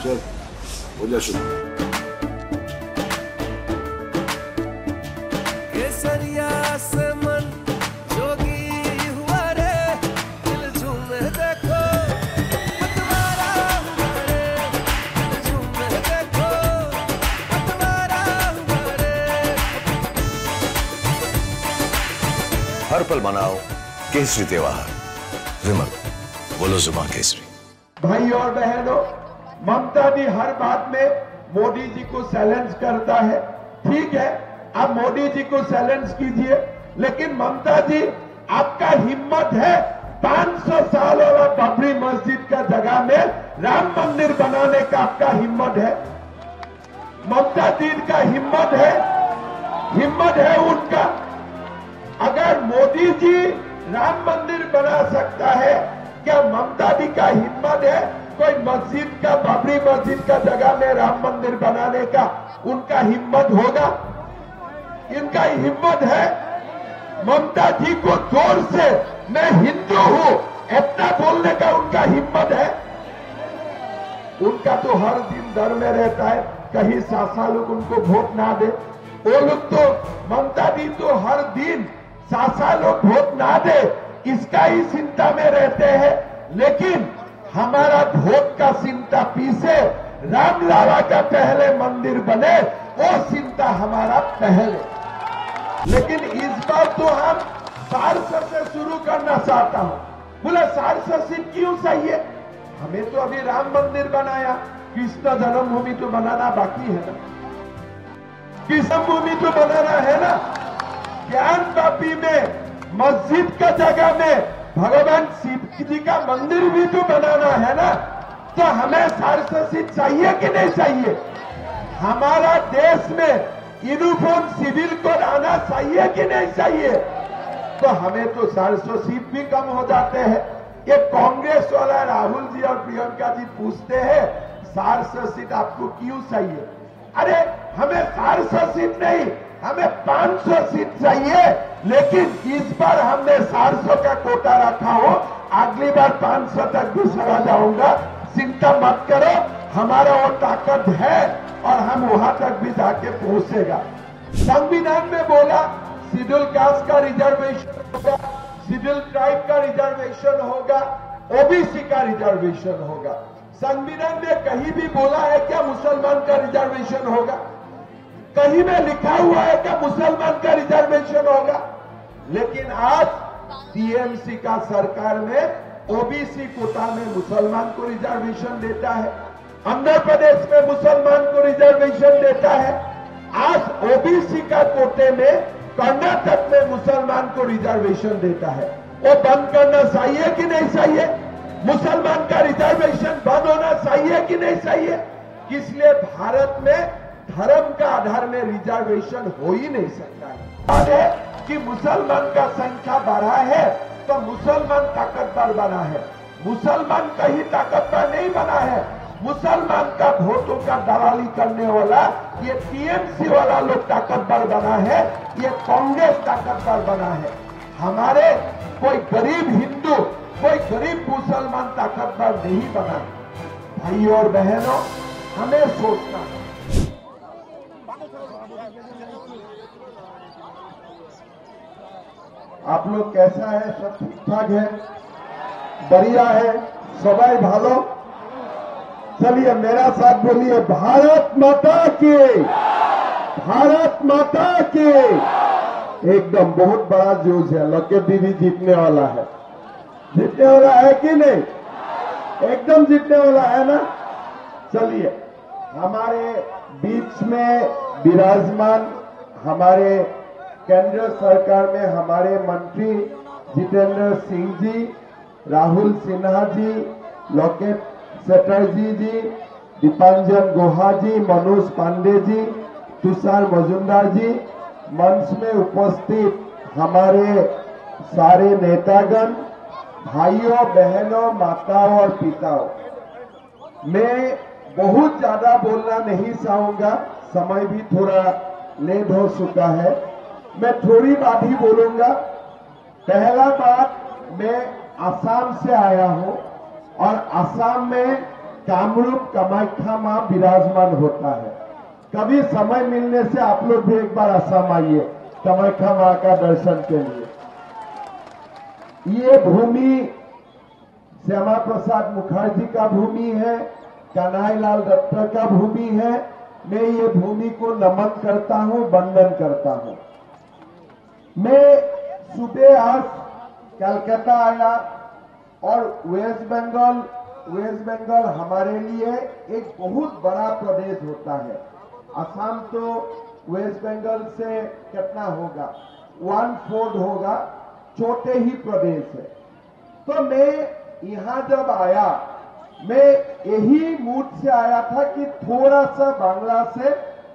चल हो जा शुरू। केसरिया से मन जोगी हुआ रे, दिल झूमे देखो पतवारा हुआ रे, दिल झूमे देखो पतवारा हुआ रे। हर पल मनाओ केसरी त्योहार। विमल, बोलो जुबान केसरी। भाई और बहनों, ममता जी हर बात में मोदी जी को चैलेंज करता है। ठीक है, आप मोदी जी को चैलेंज कीजिए, लेकिन ममता जी आपका हिम्मत है 500 साल वाला बाबरी मस्जिद का जगह में राम मंदिर बनाने का आपका हिम्मत है। ममता जी का हिम्मत है उनका। अगर मोदी जी राम मंदिर बना सकता है, क्या ममता जी का हिम्मत है कोई मस्जिद का, बाबरी मस्जिद का जगह में राम मंदिर बनाने का? उनका हिम्मत होगा? इनका हिम्मत है? ममता जी को जोर से मैं हिंदू हूं इतना बोलने का उनका हिम्मत है? उनका तो हर दिन डर में रहता है कहीं सासा लोग उनको वोट ना दे। वो लोग तो, ममता जी तो हर दिन सासा लोग वोट ना दे इसका ही चिंता में रहते हैं, लेकिन हमारा वोट का चिंता पीछे रामलाला का पहले मंदिर बने वो चिंता हमारा पहले। लेकिन इस बार तो हम 400 से शुरू करना चाहता हूं। बोला 400 सीट क्यों चाहिए? हमें तो अभी राम मंदिर बनाया, कृष्ण जन्मभूमि तो बनाना बाकी है ना, कृष्ण भूमि तो बनाना है ना, ज्ञान वापी में मस्जिद का जगह में भगवान शिव जी का मंदिर भी तो बनाना है ना। तो हमें 400 सीट चाहिए कि नहीं चाहिए? हमारा देश में यूनिफॉर्म सिविल कोड आना चाहिए कि नहीं चाहिए? तो हमें तो 400 सीट भी कम हो जाते हैं। ये कांग्रेस वाला राहुल जी और प्रियंका जी पूछते हैं 400 सीट आपको क्यों चाहिए? अरे हमें 400 सीट नहीं, हमें 500 सीट चाहिए, लेकिन इस बार हमने 400 का कोटा रखा हो, अगली बार 500 तक भी चला जाऊंगा। चिंता मत करो, हमारा वो ताकत है और हम वहां तक भी जाके पहुंचेगा। संविधान में बोला शेड्यूल कास्ट का रिजर्वेशन होगा, शेड्यूल ट्राइब का रिजर्वेशन होगा, ओबीसी का रिजर्वेशन होगा। संविधान में कहीं भी बोला है क्या मुसलमान का रिजर्वेशन होगा? कहीं में लिखा हुआ है क्या मुसलमान का रिजर्वेशन होगा? लेकिन आज टीएमसी का सरकार में ओबीसी कोटा में मुसलमान को रिजर्वेशन देता है, आंध्र प्रदेश में मुसलमान को रिजर्वेशन देता है, आज ओबीसी का कोटे में कर्नाटक में मुसलमान को रिजर्वेशन देता है। वो बंद करना चाहिए कि नहीं चाहिए? मुसलमान का रिजर्वेशन बंद होना चाहिए कि नहीं चाहिए? इसलिए भारत में धर्म का आधार में रिजर्वेशन हो ही नहीं सकता है। कि मुसलमान का संख्या बढ़ा है तो मुसलमान ताकतवर बना है, मुसलमान कहीं ताकतवर नहीं बना है। मुसलमान का वोटों का दलाली करने वाला ये टीएमसी वाला लोग ताकतवर बना है, ये कांग्रेस ताकतवर बना है। हमारे कोई गरीब हिंदू, कोई गरीब मुसलमान ताकतवर नहीं बना। भाई और बहनों, हमें सोचना है। आप लोग कैसा है? सब ठीक ठाक है? बढ़िया है? सबाई भालो? चलिए मेरा साथ बोलिए, भारत माता की, भारत माता की। एकदम बहुत बड़ा जोश है, लके दीदी जीतने वाला है। जीतने वाला है कि नहीं? एकदम जीतने वाला है ना। चलिए, हमारे बीच में विराजमान हमारे केंद्र सरकार में हमारे मंत्री जितेंद्र सिंह जी, राहुल सिन्हा जी, लोकेट चटर्जी जी, दीपांजन गुहा जी, मनोज पांडे जी, तुषार मजुमदार जी, मंच में उपस्थित हमारे सारे नेतागण, भाइयों बहनों, माताओं और पिताओं, मैं बहुत ज्यादा बोलना नहीं चाहूंगा, समय भी थोड़ा लेट हो चुका है। मैं थोड़ी बात ही बोलूंगा। पहला बात, मैं असम से आया हूं और असम में कामरूप कामाख्या मां विराजमान होता है। कभी समय मिलने से आप लोग भी एक बार असम आइए कामाख्या मां का दर्शन के लिए। ये भूमि श्यामा प्रसाद मुखर्जी का भूमि है, कन्हैयालाल दत्त का भूमि है। मैं ये भूमि को नमन करता हूं, वंदन करता हूं। मैं सुबह आज कलकत्ता आया और वेस्ट बंगाल हमारे लिए एक बहुत बड़ा प्रदेश होता है। असम तो वेस्ट बंगाल से कितना होगा, 1/4 होगा, छोटे ही प्रदेश है। तो मैं यहां जब आया, मैं यही मूड से आया था कि थोड़ा सा बांग्ला से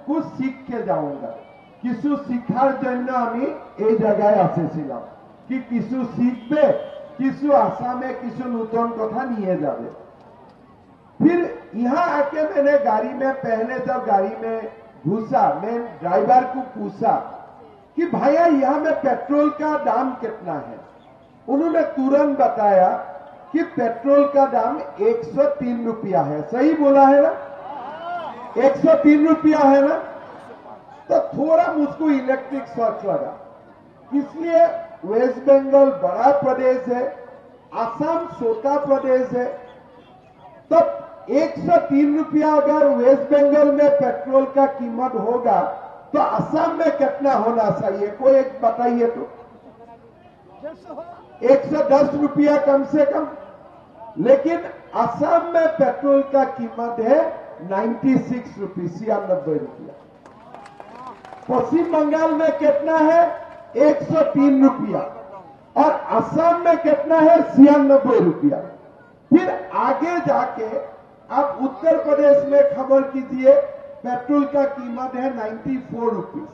कुछ सीख के जाऊंगा। किसु शिक्षार जन्य आमी এই জায়গায় এসেছিলাম कि किसु सीखबे, किसु आसामे किसु नूतन कथा निये जाबे। फिर यहां आके मैंने गाड़ी में, पहले जब गाड़ी में घुसा, मैं ड्राइवर को पूछा कि भैया यहां में पेट्रोल का दाम कितना है। उन्होंने तुरंत बताया कि पेट्रोल का दाम 103 रुपया है। सही बोला है ना, 103 रुपया है ना। तो थोड़ा मुझको इलेक्ट्रिक शॉक लगा। इसलिए वेस्ट बंगाल बड़ा प्रदेश है, असम छोटा प्रदेश है। तो 103 रुपया अगर वेस्ट बंगाल में पेट्रोल का कीमत होगा तो असम में कितना होना चाहिए, कोई एक बताइए तो। 110 रुपया कम से कम। लेकिन असम में पेट्रोल का कीमत है 96 रुपये, 96 रुपया। पश्चिम बंगाल में कितना है, 103 रुपया, और असम में कितना है, 96 रुपया। फिर आगे जाके आप उत्तर प्रदेश में खबर कीजिए, पेट्रोल का कीमत है 94 रुपीज।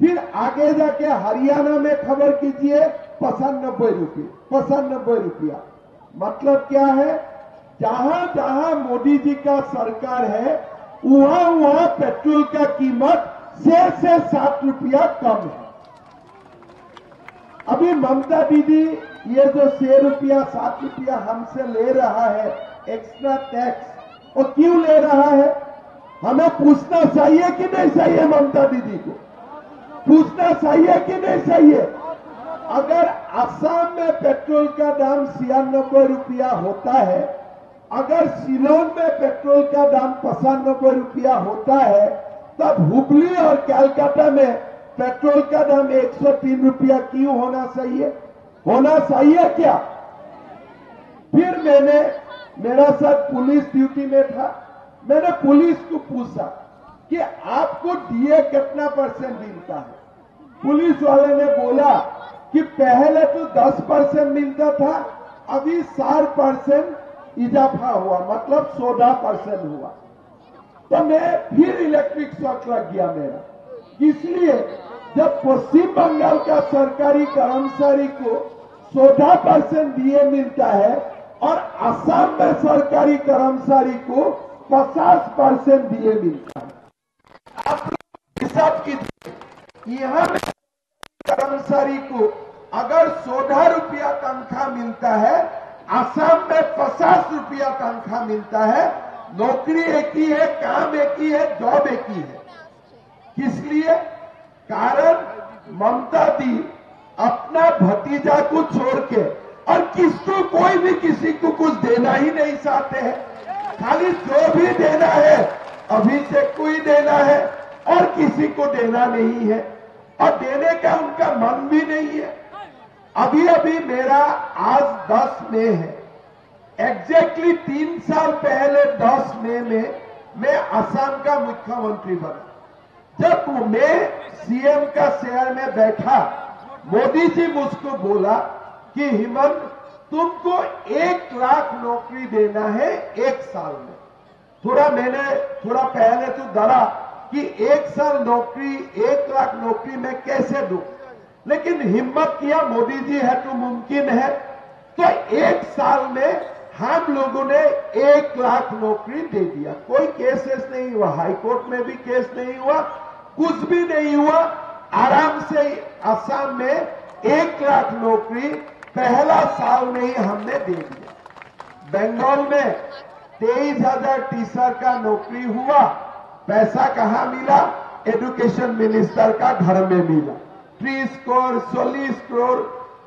फिर आगे जाके हरियाणा में खबर कीजिए 95 रुपया। मतलब क्या है, जहां जहां मोदी जी का सरकार है वहां वहां पेट्रोल का कीमत 6 से 7 रुपया कम है। अभी ममता दीदी ये जो 6 रुपया 7 रुपया हमसे ले रहा है एक्स्ट्रा टैक्स, वो क्यों ले रहा है, हमें पूछना चाहिए कि नहीं चाहिए। ममता दीदी को पूछना चाहिए कि नहीं चाहिए। अगर असम में पेट्रोल का दाम 96 रुपया होता है, अगर शिलोंग में पेट्रोल का दाम 95 रुपया होता है, तब हुबली और कलकत्ता में पेट्रोल का दाम 103 रुपया क्यों होना चाहिए, होना चाहिए क्या। फिर मेरा साथ पुलिस ड्यूटी में था, मैंने पुलिस को पूछा कि आपको डीए कितना % मिलता है। पुलिस वाले ने बोला कि पहले तो 10% मिलता था, अभी 4% इजाफा हुआ, मतलब 14% हुआ। तो मैं फिर इलेक्ट्रिक शॉक लग गया मेरा। इसलिए जब पश्चिम बंगाल का सरकारी कर्मचारी को 14% डीए मिलता है और असम में सरकारी कर्मचारी को 50% डीए मिलता है, आप लोग हिसाब कीजिए, यहां में कर्मचारी को अगर 14 रुपया तनख्वाह मिलता है, असम में 50 रुपया तनख्वाह मिलता है। नौकरी एक ही है, काम एक ही है, जॉब एक ही है। किस लिए, कारण ममता दी अपना भतीजा को छोड़ के और किसको, कोई भी किसी को कुछ देना ही नहीं चाहते हैं। खाली जो भी देना है अभिषेक को ही देना है और किसी को देना नहीं है, और देने का उनका मन भी नहीं है। अभी अभी मेरा आज 10 मई है, एग्जैक्टली 3 साल पहले 10 मई में मैं असम का मुख्यमंत्री बना। जब मैं सीएम का चेयर में बैठा, मोदी जी मुझको बोला कि हेमंत तुमको 1 लाख नौकरी देना है 1 साल में। मैंने थोड़ा पहले तो डरा कि 1 साल नौकरी, 1 लाख नौकरी में कैसे दूं, लेकिन हिम्मत किया, मोदी जी है तो मुमकिन है। तो 1 साल में हम लोगों ने 1 लाख नौकरी दे दिया। कोई केसेस नहीं हुआ, हाईकोर्ट में भी केस नहीं हुआ, कुछ भी नहीं हुआ। आराम से असम में 1 लाख नौकरी पहला साल में ही हमने दे दिया। बंगाल में 23,000 टीचर का नौकरी हुआ। पैसा कहां मिला? एजुकेशन मिनिस्टर का घर में मिला। 30 करोड़ 40 करोड़।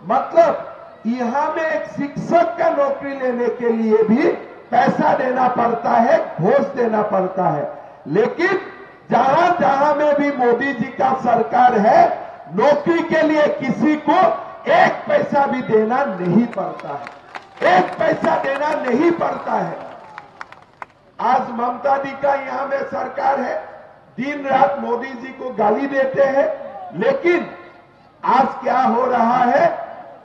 मतलब यहां में एक शिक्षक का नौकरी लेने के लिए भी पैसा देना पड़ता है, घूस देना पड़ता है। लेकिन जहां जहां में भी मोदी जी का सरकार है, नौकरी के लिए किसी को एक पैसा भी देना नहीं पड़ता है, एक पैसा देना नहीं पड़ता है। आज ममता जी का यहां में सरकार है, दिन रात मोदी जी को गाली देते हैं। लेकिन आज क्या हो रहा है,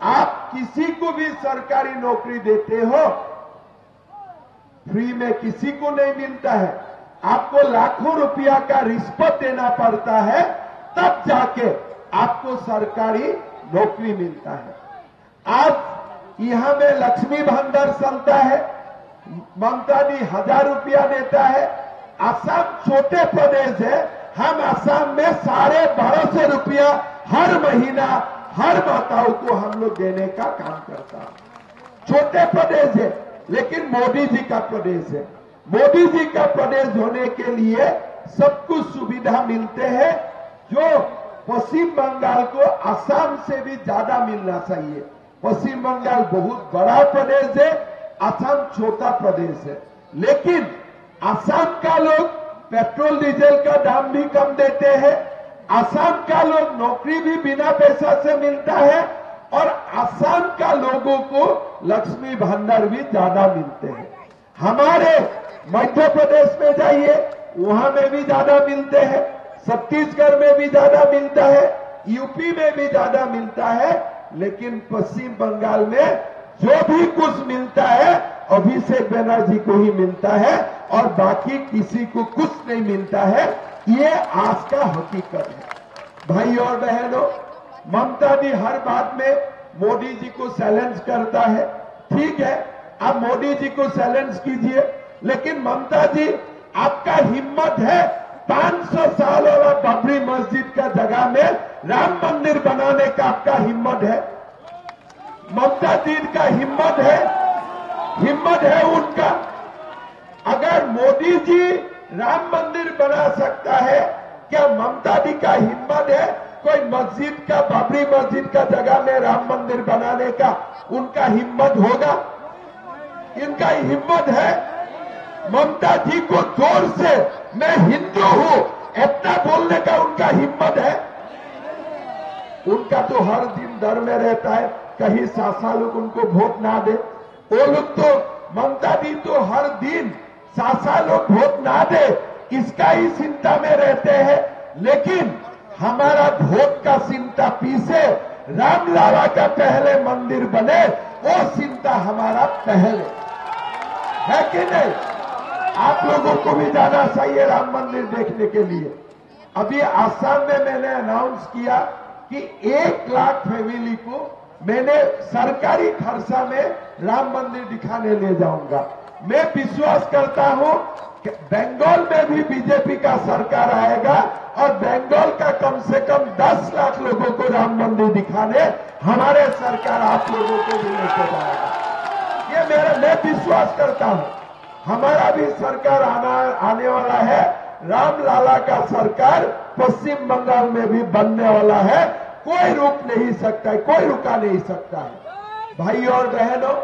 आप किसी को भी सरकारी नौकरी देते हो, फ्री में किसी को नहीं मिलता है। आपको लाखों रुपया का रिश्वत देना पड़ता है, तब जाके आपको सरकारी नौकरी मिलता है। आज यहां में लक्ष्मी भंडार चलता है, ममता जी 1,000 रुपया देता है। असम छोटे प्रदेश है, हम असम में 1250 रुपया हर महीना हर माताओं को हम लोग देने का काम करता है। छोटे प्रदेश है, लेकिन मोदी जी का प्रदेश है। मोदी जी का प्रदेश होने के लिए सब कुछ सुविधा मिलते हैं, जो पश्चिम बंगाल को असम से भी ज्यादा मिलना चाहिए। पश्चिम बंगाल बहुत बड़ा प्रदेश है, असम छोटा प्रदेश है। लेकिन असम का लोग पेट्रोल डीजल का दाम भी कम देते हैं, असम का लोग नौकरी भी बिना पैसा से मिलता है, और असम का लोगों को लक्ष्मी भंडार भी ज्यादा मिलते हैं। हमारे मध्य प्रदेश में जाइए, वहां में भी ज्यादा मिलते हैं, छत्तीसगढ़ में भी ज्यादा मिलता है, यूपी में भी ज्यादा मिलता है। लेकिन पश्चिम बंगाल में जो भी कुछ मिलता है अभिषेक बनर्जी को ही मिलता है, और बाकी किसी को कुछ नहीं मिलता है। ये आज का हकीकत है। भाई और बहनों, ममता जी हर बात में मोदी जी को चैलेंज करता है। ठीक है, आप मोदी जी को चैलेंज कीजिए, लेकिन ममता जी आपका हिम्मत है 500 साल वाला बाबरी मस्जिद का जगह में राम मंदिर बनाने का आपका हिम्मत है। ममता जी का हिम्मत है उनका। अगर मोदी जी राम मंदिर बना सकता है, क्या ममता जी का हिम्मत है कोई मस्जिद का, बाबरी मस्जिद का जगह में राम मंदिर बनाने का? उनका हिम्मत होगा? इनका हिम्मत है? ममता जी को जोर से मैं हिंदू हूं इतना बोलने का उनका हिम्मत है? उनका तो हर दिन डर में रहता है कहीं सासा लोग उनको वोट ना दे। वो लोग तो, ममता जी तो हर दिन सासा लोग वोट ना दे इसका ही चिंता में रहते हैं। लेकिन हमारा वोट का चिंता पीछे रामलाला का पहले मंदिर बने, वो चिंता हमारा पहले है कि नहीं? आप लोगों को भी जाना चाहिए राम मंदिर देखने के लिए। अभी आसाम में मैंने अनाउंस किया कि 1 लाख फैमिली को मैंने सरकारी खर्चा में राम मंदिर दिखाने ले जाऊंगा। मैं विश्वास करता हूं कि बंगाल में भी बीजेपी का सरकार आएगा और बंगाल का कम से कम 10 लाख लोगों को राम मंदिर दिखाने हमारे सरकार आप लोगों को भी लेके जाएगा। ये मैं विश्वास करता हूं। हमारा भी सरकार आने वाला है, रामलाला का सरकार पश्चिम बंगाल में भी बनने वाला है। कोई रोक नहीं सकता है, कोई रुका नहीं सकता है। भाई और बहनों,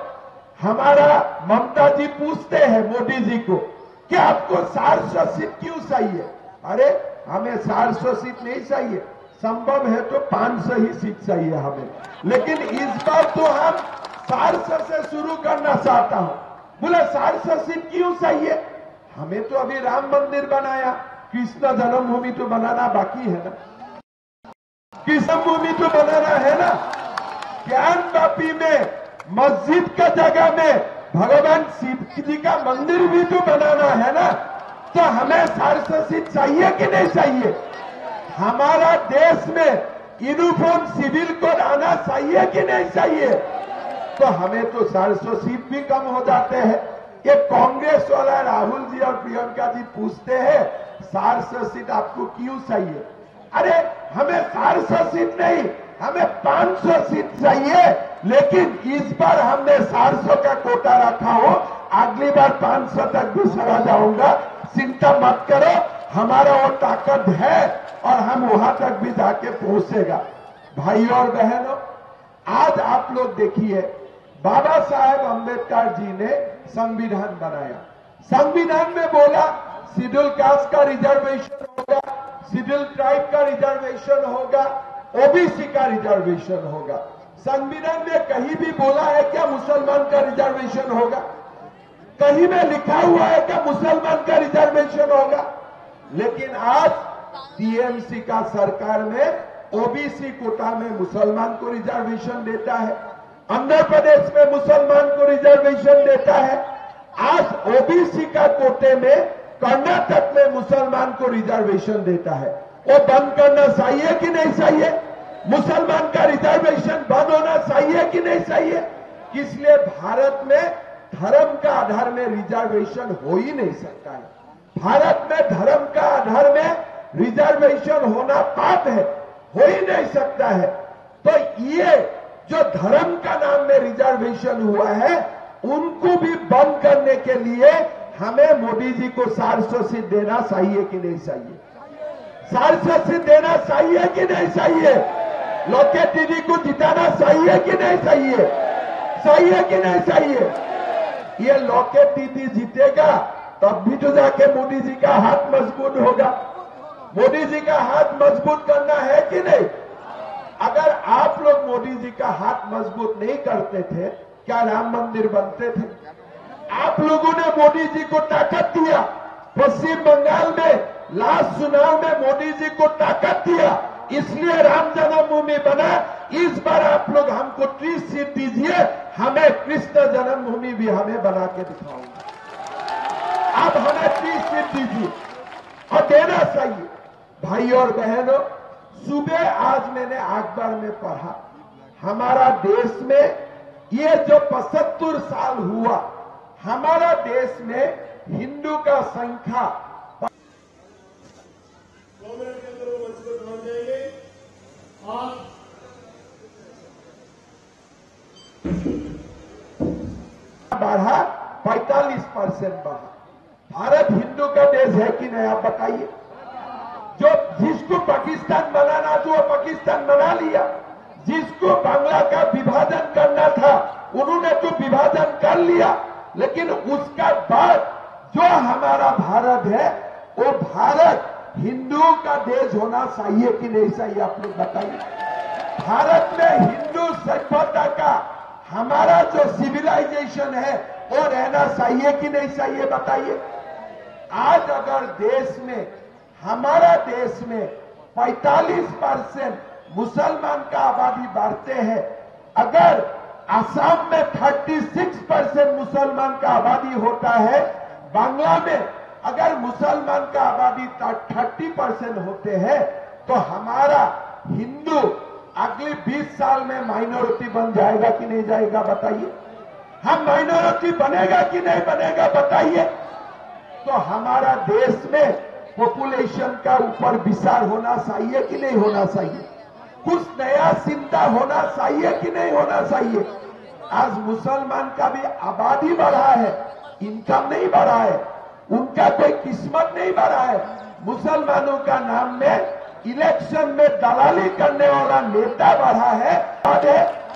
हमारा ममता जी पूछते हैं मोदी जी को कि आपको 400 सीट क्यों चाहिए? अरे हमें 400 सीट नहीं चाहिए, संभव है तो 500 ही सीट चाहिए हमें। लेकिन इस बार तो हम 400 से शुरू करना चाहता हूं। बोला 400 सीट क्यों चाहिए? हमें तो अभी राम मंदिर बनाया, कृष्ण जन्मभूमि तो बनाना बाकी है ना, कृष्ण भूमि तो बनाना है ना, ज्ञान वापी में मस्जिद का जगह में भगवान शिव जी का मंदिर भी तो बनाना है ना। तो हमें 400 सीट चाहिए कि नहीं चाहिए? हमारा देश में यूनिफॉर्म सिविल कोड आना चाहिए कि नहीं चाहिए? तो हमें तो 400 सीट भी कम हो जाते हैं। ये कांग्रेस वाला राहुल जी और प्रियंका जी पूछते हैं 400 सीट आपको क्यों चाहिए? अरे हमें 400 सीट नहीं, हमें 500 सीट चाहिए, लेकिन इस बार हमने 400 का कोटा रखा हो, अगली बार 500 तक भी चला जाऊंगा, चिंता मत करो, हमारा वो ताकत है और हम वहां तक भी जाके पहुंचेगा। भाइयों और बहनों, आज आप लोग देखिए, बाबा साहेब अंबेडकर जी ने संविधान बनाया। संविधान में बोला शेड्यूल कास्ट का रिजर्वेशन होगा, शेड्यूल ट्राइब का रिजर्वेशन होगा, ओबीसी का रिजर्वेशन होगा। संविधान में कहीं भी बोला है क्या मुसलमान का रिजर्वेशन होगा? कहीं में लिखा हुआ है क्या मुसलमान का रिजर्वेशन होगा? लेकिन आज टीएमसी का सरकार में ओबीसी कोटा में मुसलमान को रिजर्वेशन देता है, आंध्र प्रदेश में मुसलमान को रिजर्वेशन देता है, आज ओबीसी का कोटे में कर्नाटक में मुसलमान को रिजर्वेशन देता है। वो बंद करना चाहिए कि नहीं चाहिए? मुसलमान का रिजर्वेशन बंद होना चाहिए कि नहीं चाहिए? इसलिए भारत में धर्म का आधार में रिजर्वेशन हो ही नहीं सकता है। भारत में धर्म का आधार में रिजर्वेशन होना पाप है, हो ही नहीं सकता है। तो ये जो धर्म का नाम में रिजर्वेशन हुआ है, उनको भी बंद करने के लिए हमें मोदी जी को 400 सीट देना चाहिए कि नहीं चाहिए? 400 सीट देना चाहिए कि नहीं चाहिए? लोकेट दीदी को जिताना चाहिए कि नहीं चाहिए? चाहिए कि नहीं चाहिए? ये लोकेट दीदी जीतेगा तब भी तो जाके मोदी जी का हाथ मजबूत होगा। मोदी जी का हाथ मजबूत करना है कि नहीं? अगर आप लोग मोदी जी का हाथ मजबूत नहीं करते थे, क्या राम मंदिर बनते थे? आप लोगों ने मोदी जी को ताकत दिया। पश्चिम बंगाल में लास्ट चुनाव में मोदी जी को ताकत दिया, इसलिए राम जन्मभूमि बना। इस बार आप लोग हमको 30 सीट दीजिए, हमें कृष्ण जन्मभूमि भी हमें बना के दिखाऊंगा। आप हमें 30 सीट दीजिए और देना चाहिए। भाइयों और बहनों, सुबह आज मैंने अखबार में पढ़ा, हमारा देश में ये जो 75 साल हुआ, हमारा देश में हिंदू का संख्या बढ़ा, 45% बढ़ा। भारत हिंदू का देश है कि नहीं, आप बताइए। जो जिसको पाकिस्तान बनाना था वो पाकिस्तान बना लिया, जिसको बांग्ला का विभाजन करना था उन्होंने तो विभाजन कर लिया, लेकिन उसका बाद जो हमारा भारत है वो भारत हिंदुओं का देश होना चाहिए कि नहीं चाहिए, आप लोग बताइए। भारत में हिंदू सभ्यता का हमारा जो सिविलाइजेशन है वो रहना चाहिए कि नहीं चाहिए, बताइए। आज अगर देश में, हमारा देश में 45% मुसलमान का आबादी बढ़ते हैं, अगर असम में 36% मुसलमान का आबादी होता है, बांग्ला में अगर मुसलमान का आबादी 30% होते हैं, तो हमारा हिंदू अगले 20 साल में माइनॉरिटी बन जाएगा कि नहीं जाएगा, बताइए। हम माइनॉरिटी बनेगा कि नहीं बनेगा, बताइए। तो हमारा देश में पॉपुलेशन का ऊपर विचार होना चाहिए कि नहीं होना चाहिए? कुछ नया चिंता होना चाहिए कि नहीं होना चाहिए? आज मुसलमान का भी आबादी बढ़ा है, इनकम नहीं बढ़ा है, उनका कोई किस्मत नहीं बढ़ा है। मुसलमानों का नाम में इलेक्शन में दलाली करने वाला नेता बढ़ा है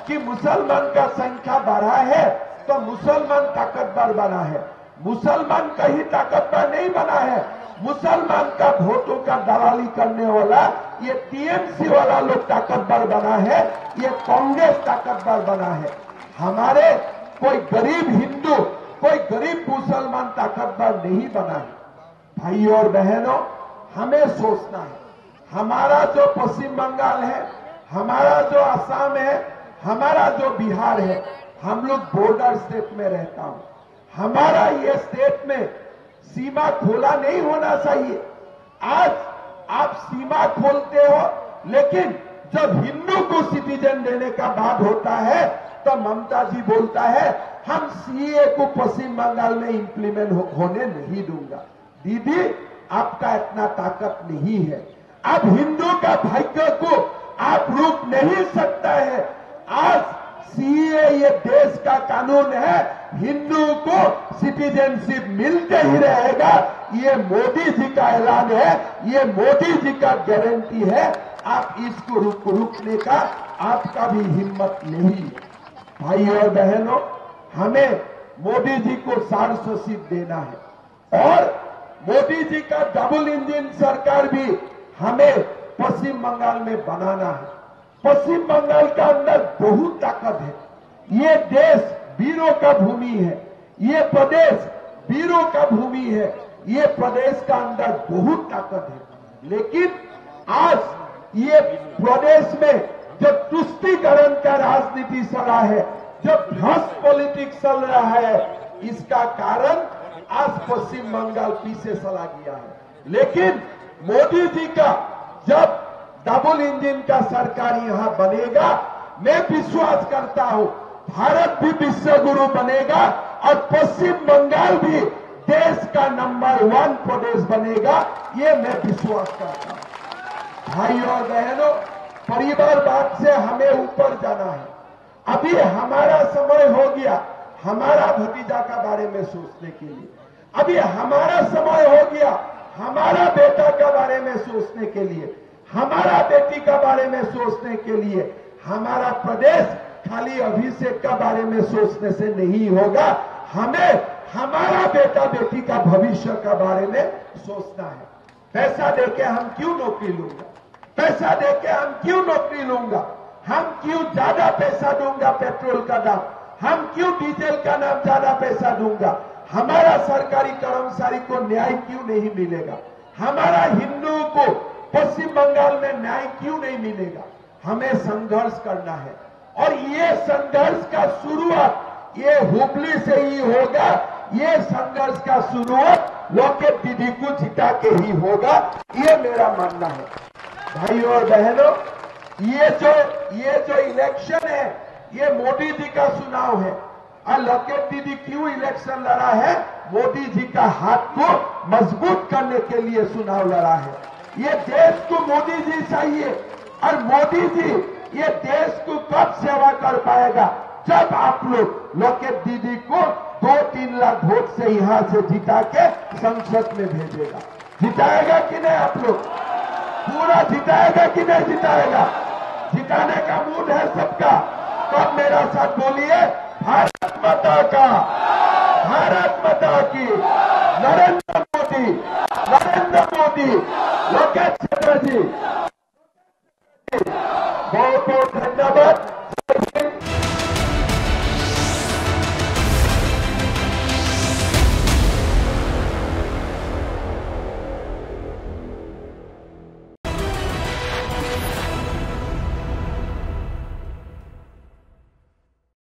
कि मुसलमान का संख्या बढ़ा है तो मुसलमान ताकतवर बना है। मुसलमान कहीं ताकतवर नहीं बना है। मुसलमान का वोटों का दलाली करने वाला ये टीएमसी वाला लोग ताकतवर बना है, ये कांग्रेस ताकतवर बना है। हमारे कोई गरीब हिंदू, कोई गरीब मुसलमान ताकतवर नहीं बना है। भाइयों और बहनों, हमें सोचना है, हमारा जो पश्चिम बंगाल है, हमारा जो असम है, हमारा जो बिहार है, हम लोग बॉर्डर स्टेट में रहता हूं। हमारा ये स्टेट में सीमा खोला नहीं होना चाहिए। आज आप सीमा खोलते हो, लेकिन जब हिंदू को सिटीजन देने का बात होता है तो ममता जी बोलता है हम सीए को पश्चिम बंगाल में इंप्लीमेंट होने नहीं दूंगा। दीदी, आपका इतना ताकत नहीं है। अब हिंदू का भाग्य को आप रोक नहीं सकता है। आज सीए ये देश का कानून है, हिंदू को सिटीजनशिप मिलते ही रहेगा। ये मोदी जी का ऐलान है, ये मोदी जी का गारंटी है। आप इसको रुकने का आपका भी हिम्मत नहीं है। भाई और बहनों, हमें मोदी जी को 400 सीट देना है और मोदी जी का डबल इंजन सरकार भी हमें पश्चिम बंगाल में बनाना है। पश्चिम बंगाल का अंदर बहुत ताकत है। ये देश वीरों का भूमि है, ये प्रदेश वीरों का भूमि है। ये प्रदेश का अंदर बहुत ताकत है, लेकिन आज ये प्रदेश में जो तुष्टीकरण का राजनीति चल रहा है, जो भ्रष्ट पॉलिटिक्स चल रहा है, इसका कारण आज पश्चिम बंगाल पीछे चला गया है। लेकिन मोदी जी का जब डबल इंजन का सरकार यहां बनेगा, मैं विश्वास करता हूं भारत भी विश्व गुरु बनेगा और पश्चिम बंगाल भी देश का नंबर 1 प्रदेश बनेगा। ये मैं विश्वास करता हूं। भाई और बहनों, परिवारवाद से हमें ऊपर जाना है। अभी हमारा समय हो गया हमारा भतीजा का बारे में सोचने के लिए। अभी हमारा समय हो गया हमारा बेटा का बारे में सोचने के लिए, हमारा बेटी का बारे में सोचने के लिए। हमारा प्रदेश खाली अभिषेक का बारे में सोचने से नहीं होगा, हमें हमारा बेटा बेटी का भविष्य का बारे में सोचना है। पैसा देके हम क्यों नौकरी लूंगा, पैसा देके हम क्यों नौकरी लूंगा, हम क्यों ज्यादा पैसा दूंगा पेट्रोल का दाम, हम क्यों डीजल का नाम ज्यादा पैसा दूंगा, हमारा सरकारी कर्मचारी को न्याय क्यों नहीं मिलेगा, हमारा हिंदुओं को पश्चिम बंगाल में न्याय क्यों नहीं मिलेगा। हमें संघर्ष करना है और ये संघर्ष का शुरुआत ये हुबली से ही होगा। ये संघर्ष का शुरुआत लोकेट दीदी को जिता के ही होगा, ये मेरा मानना है। भाई और बहनों, ये जो इलेक्शन है ये मोदी जी का चुनाव है और लोकेट दीदी क्यों इलेक्शन लड़ा है, मोदी जी का हाथ को मजबूत करने के लिए चुनाव लड़ा है। ये देश को मोदी जी चाहिए और मोदी जी ये देश को कब सेवा कर पाएगा, जब आप लोग लोकेट दीदी को 2-3 लाख वोट से यहां से जिता के संसद में भेजेगा। जिताएगा कि नहीं आप लोग, पूरा जिताएगा कि नहीं जिताएगा, जिताने का मूड है सबका। कब मेरा साथ बोलिए, भारत माता का, भारत माता की, नरेंद्र मोदी, लोकेट चैटर्जी।